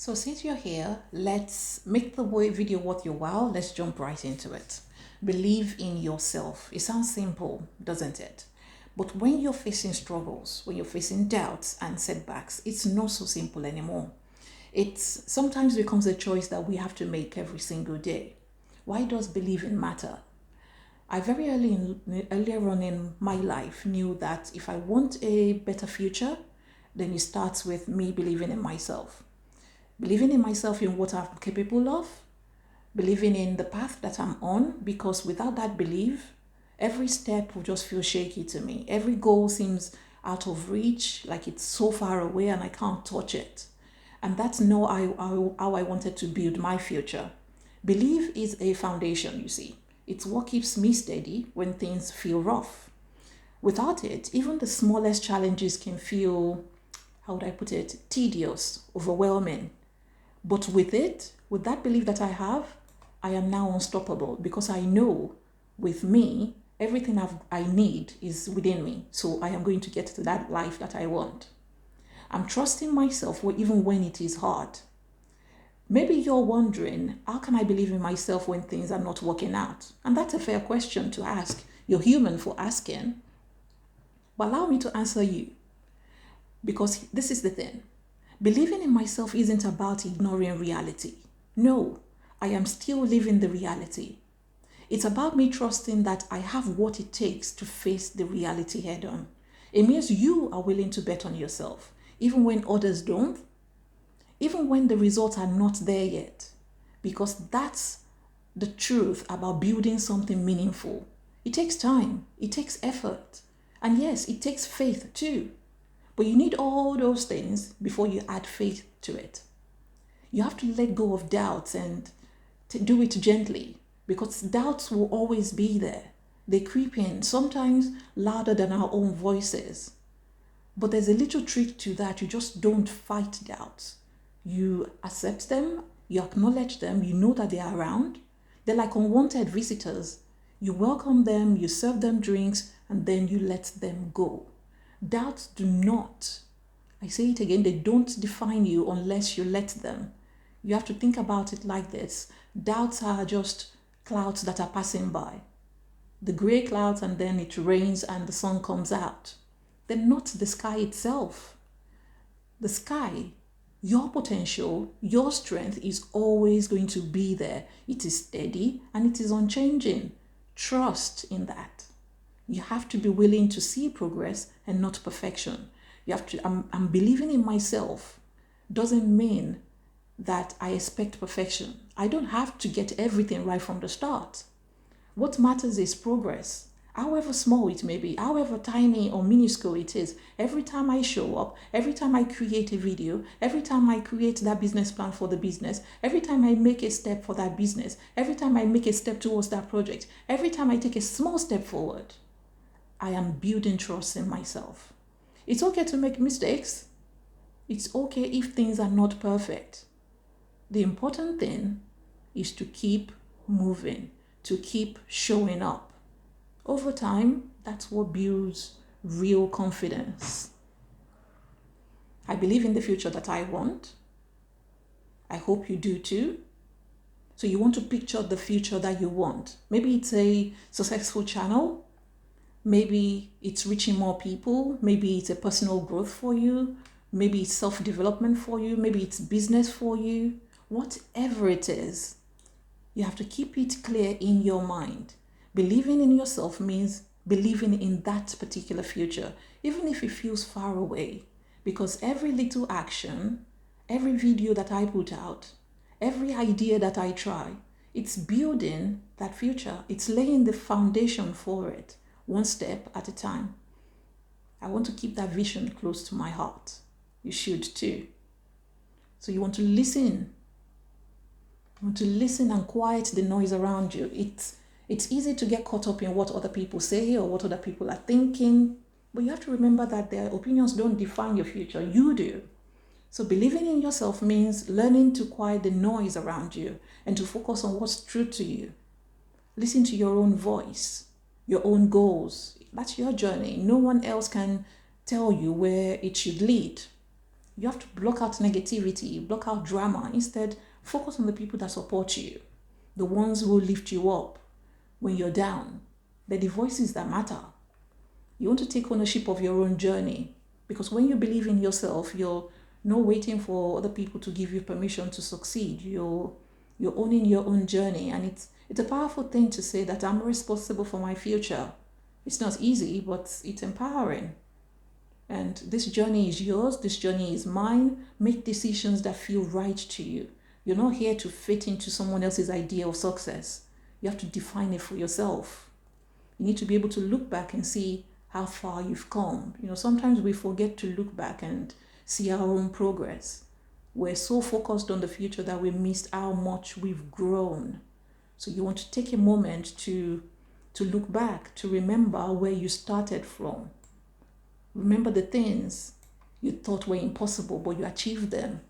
So since you're here, let's make the video worth your while. Let's jump right into it. Believe in yourself. It sounds simple, doesn't it? But when you're facing struggles, when you're facing doubts and setbacks, it's not so simple anymore. It sometimes becomes a choice that we have to make every single day. Why does believing matter? I very earlier on in my life knew that if I want a better future, then it starts with me believing in myself. Believing in myself, in what I'm capable of, believing in the path that I'm on, because without that belief, every step will just feel shaky to me. Every goal seems out of reach, like it's so far away and I can't touch it. And that's not how I wanted to build my future. Belief is a foundation, you see. It's what keeps me steady when things feel rough. Without it, even the smallest challenges can feel, how would I put it, tedious, overwhelming. But with it, with that belief that I have, I am now unstoppable because I know with me, everything I need is within me. So I am going to get to that life that I want. I'm trusting myself even when it is hard. Maybe you're wondering, how can I believe in myself when things are not working out? And that's a fair question to ask. You're human for asking. But allow me to answer you, because this is the thing. Believing in myself isn't about ignoring reality. No, I am still living the reality. It's about me trusting that I have what it takes to face the reality head on. It means you are willing to bet on yourself, even when others don't, even when the results are not there yet, because that's the truth about building something meaningful. It takes time, it takes effort, and yes, it takes faith too. But you need all those things before you add faith to it. You have to let go of doubts and to do it gently, because doubts will always be there. They creep in, sometimes louder than our own voices. But there's a little trick to that. You just don't fight doubts. You accept them, you acknowledge them, you know that they are around. They're like unwanted visitors. You welcome them, you serve them drinks, and then you let them go. Doubts do not, I say it again, they don't define you unless you let them. You have to think about it like this. Doubts are just clouds that are passing by. The gray clouds, and then it rains and the sun comes out. They're not the sky itself. The sky, your potential, your strength is always going to be there. It is steady and it is unchanging. Trust in that. You have to be willing to see progress and not perfection. You have to, I'm believing in myself doesn't mean that I expect perfection. I don't have to get everything right from the start. What matters is progress. However small it may be, however tiny or minuscule it is, every time I show up, every time I create a video, every time I create that business plan for the business, every time I make a step for that business, every time I make a step towards that project, every time I take a small step forward, I am building trust in myself. It's okay to make mistakes. It's okay if things are not perfect. The important thing is to keep moving, to keep showing up. Over time, that's what builds real confidence. I believe in the future that I want. I hope you do too. So you want to picture the future that you want. Maybe it's a successful channel. Maybe it's reaching more people. Maybe it's a personal growth for you. Maybe it's self-development for you. Maybe it's business for you. Whatever it is, you have to keep it clear in your mind. Believing in yourself means believing in that particular future, even if it feels far away. Because every little action, every video that I put out, every idea that I try, it's building that future. It's laying the foundation for it, one step at a time. I want to keep that vision close to my heart. You should too. So you want to listen. You want to listen and quiet the noise around you. It's easy to get caught up in what other people say or what other people are thinking, but you have to remember that their opinions don't define your future. You do. So believing in yourself means learning to quiet the noise around you and to focus on what's true to you. Listen to your own voice, your own goals. That's your journey. No one else can tell you where it should lead. You have to block out negativity, block out drama. Instead, focus on the people that support you, the ones who lift you up when you're down. They're the voices that matter. You want to take ownership of your own journey, because when you believe in yourself, you're not waiting for other people to give you permission to succeed. You're owning your own journey, and it's a powerful thing to say that I'm responsible for my future. It's not easy, but it's empowering. And this journey is yours. This journey is mine. Make decisions that feel right to you. You're not here to fit into someone else's idea of success. You have to define it for yourself. You need to be able to look back and see how far you've come. Sometimes we forget to look back and see our own progress. We're so focused on the future that we missed how much we've grown. So you want to take a moment to look back, to remember where you started from. Remember the things you thought were impossible, but you achieved them.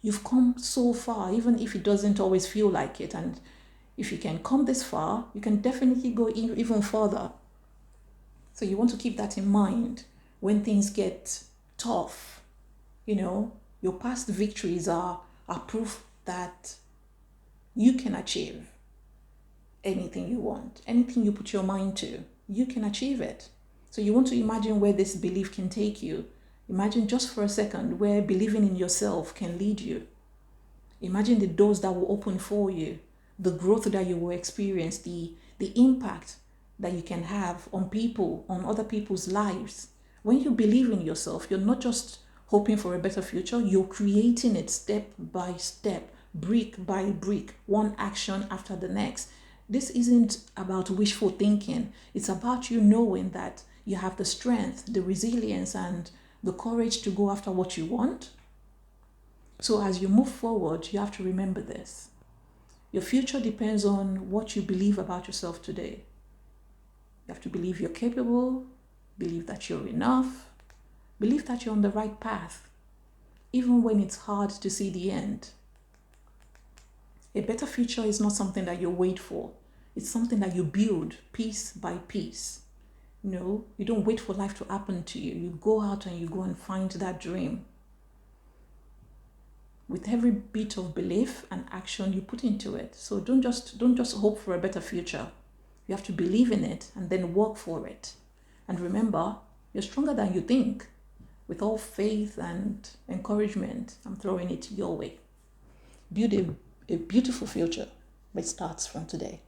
You've come so far, even if it doesn't always feel like it. And if you can come this far, you can definitely go even further. So you want to keep that in mind when things get tough. Your past victories are proof that you can achieve anything you want. Anything you put your mind to, you can achieve it. So you want to imagine where this belief can take you. Imagine just for a second where believing in yourself can lead you. Imagine the doors that will open for you, the growth that you will experience, the impact that you can have on people, on other people's lives. When you believe in yourself, you're not just hoping for a better future, you're creating it step by step, brick by brick, one action after the next. This isn't about wishful thinking. It's about you knowing that you have the strength, the resilience, and the courage to go after what you want. So as you move forward, you have to remember this. Your future depends on what you believe about yourself today. You have to believe you're capable, believe that you're enough, believe that you're on the right path, even when it's hard to see the end. A better future is not something that you wait for. It's something that you build piece by piece. You don't wait for life to happen to you. You go out and you go and find that dream. With every bit of belief and action you put into it. So don't just hope for a better future. You have to believe in it and then work for it. And remember, you're stronger than you think. With all faith and encouragement, I'm throwing it your way. Build a beautiful future, but it starts from today.